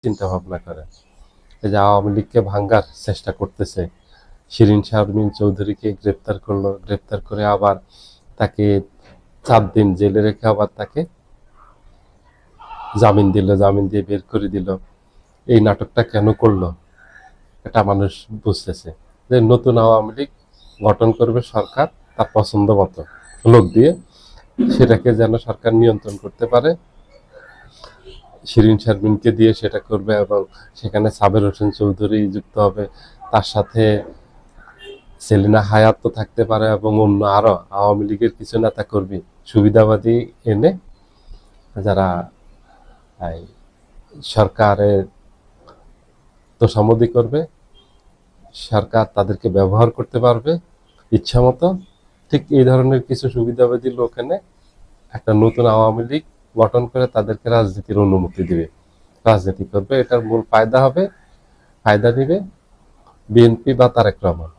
চিন্তা ভাবনা করে। এই যে আওয়ামী লীগকে ভাঙ্গার চেষ্টা করতেছে, শিরীন শারমিন চৌধুরীকে গ্রেপ্তার করলো, গ্রেপ্তার করে আবার তাকে 4 দিন জেলে রেখে আবার তাকে জামিন দিল, জামিন দিয়ে বের করে দিল। এই নাটকটা কেন করলো এটা মানুষ বুঝতেছে যে নতুন আওয়ামী লীগ গঠন করবে সরকার তার পছন্দ মতো লোক দিয়ে, সেটাকে যেন সরকার নিয়ন্ত্রণ করতে পারে। শিরীন শারমিনকে দিয়ে সেটা করবে এবং সেখানে সাবের হোসেন চৌধুরী যুক্ত হবে, তার সাথে সেলিনা হায়াত তো থাকতে পারে এবং অন্য আরো আওয়ামী লীগের কিছু নেতা কর্মী সুবিধাবাদী এনে যারা সরকারের তোষামোদি করবে, সরকার তাদেরকে ব্যবহার করতে পারবে ইচ্ছা মতো। ঠিক এই ধরনের কিছু সুবিধাবাদী লোক এনে একটা নতুন আওয়ামী লীগ গঠন করে তাদেরকে রাজনীতির অনুমতি দিবে, রাজনীতি করবে। এটার মূল ফায়দা নিবে বিএনপি বা তারেক রহমান।